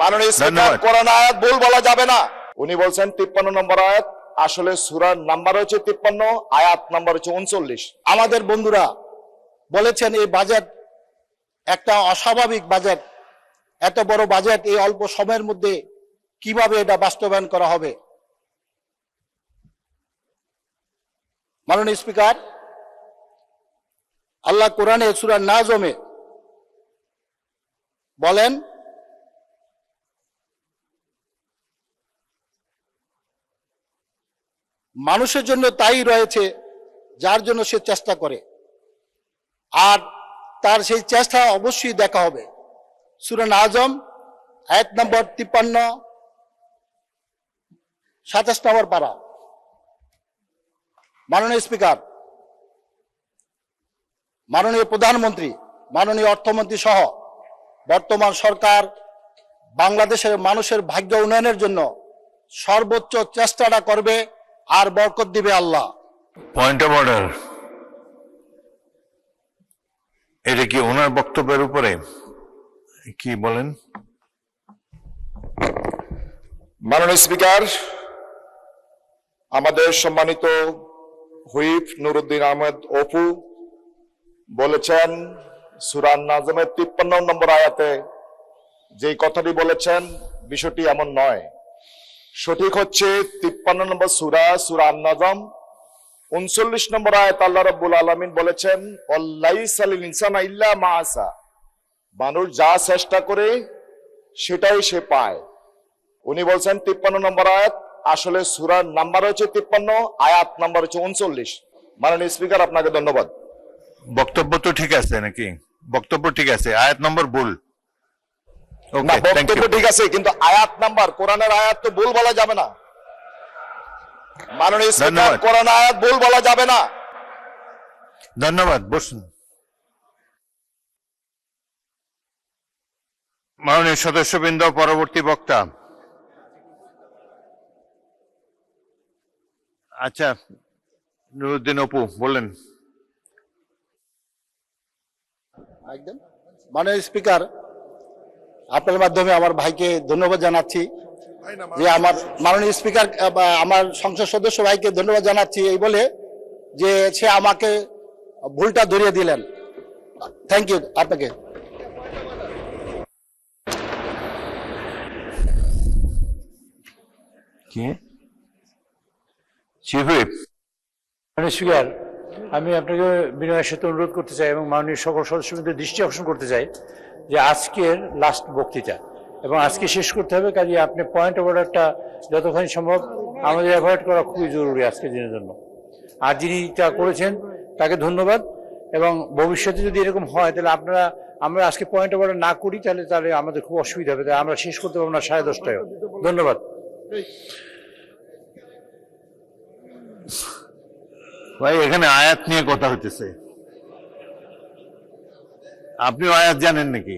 মাননীয় স্পিকার, কোরআন আয়াত ভুল বলা যাবে না। উনি বলছেন 53 নম্বর আয়াত, আসলে সূরার নাম্বার হচ্ছে 53, আয়াত নাম্বার হচ্ছে 39। আমাদের বন্ধুরা বলেছেন এই বাজেট একটা অস্বাভাবিক বাজেট, এত বড় বাজেট এই অল্প সময়ের মধ্যে কিভাবে এটা বাস্তবায়ন করা হবে। মাননীয় স্পিকার, আল্লাহ কোরআনে সূরা নাজমে বলেন, মানুষের জন্য তাই রয়েছে যার জন্য সে চেষ্টা করে, আর তার সেই চেষ্টা অবশ্যই দেখা হবে। সূরা নাজম আয়াত নম্বর 53, 27 নম্বর পারা। মাননীয় স্পিকার, মাননীয় প্রধানমন্ত্রী, মাননীয় অর্থমন্ত্রী সহ বর্তমান সরকার বাংলাদেশের মানুষের ভাগ্য উন্নয়নের জন্য সর্বোচ্চ চেষ্টাটা করবে আর বরকত দিবে আল্লাহ। পয়েন্ট অফ অর্ডার, এটা কি ওনার বক্তব্যের উপরে কি বলেন? মাননীয় স্পিকার, আমাদের সম্মানিত হুইপ নুরুদ্দিন আহমেদ অপু বলেছেন সূরা নাজমের 53 নম্বর আয়াতে যে কথাটি বলেছেন বিষয়টি এমন নয়। সঠিক হচ্ছে 53 নম্বর সূরা নাজম 39 নম্বর আয়াত। আল্লাহ রাব্বুল আলামিন বলেছেন, ওয়ালাইসা লিল ইনসানা ইল্লা মা আসা, মানুষ যা চেষ্টা করে সেটাই সে পায়। উনি বলছেন 53 নম্বর আয়াত, আসলে সূরার নাম্বার হচ্ছে 53, আয়াত নাম্বার হচ্ছে 39। মাননীয় স্পিকার, আপনাকে ধন্যবাদ। বক্তব্য তো ঠিক আছে নাকি? বক্তব্য ঠিক আছে, আয়াত নম্বর ভুল। না, বক্তব্য ঠিক আছে, কিন্তু আয়াত নাম্বার, কোরআনের আয়াত তো ভুল বলা যাবে না। মাননীয় স্পিকার, কোরআন আয়াত ভুল বলা যাবে না। ধন্যবাদ, বসুন। মাননীয় সদস্যবৃন্দ, পরবর্তী বক্তা। আচ্ছা, নুরুদ্দিন অপু বলেন। একদম। মাননীয় স্পিকার, আপনার মাধ্যমে আমার ভাইকে ধন্যবাদ জানাচ্ছি, যে আমার মাননীয় স্পিকার আমার সংসদ সদস্য ভাইকে ধন্যবাদ জানাচ্ছি এই বলে যে সে আমাকে ভুলটা ধরিয়ে দিলেন। থ্যাংক ইউ আপনাকে। মাননীয় স্পিকার, আমি আপনাকে বিনয়ের সাথে অনুরোধ করতে চাই এবং মাননীয় সকল সদস্যদের দৃষ্টি আকর্ষণ করতে চাই যে আজকের লাস্ট বক্তৃতা এবং আজকে শেষ করতে হবে, কাজে আপনি পয়েন্ট অফ অর্ডারটা যতখানি সম্ভব আমাদের অ্যাভয়েড করা খুবই জরুরি আজকের দিনের জন্য। আর যিনি তা করেছেন তাকে ধন্যবাদ, এবং ভবিষ্যতে যদি এরকম হয় তাহলে আমরা আজকে পয়েন্ট অফ অর্ডার না করি তাহলে আমাদের খুব অসুবিধা হবে, তাই আমরা শেষ করতে পারবো না 10:30টায়। ধন্যবাদ। ভাই, এখানে আয়াত নিয়ে কথা হইতেছে, আপনিও আয়াত জানেন নাকি?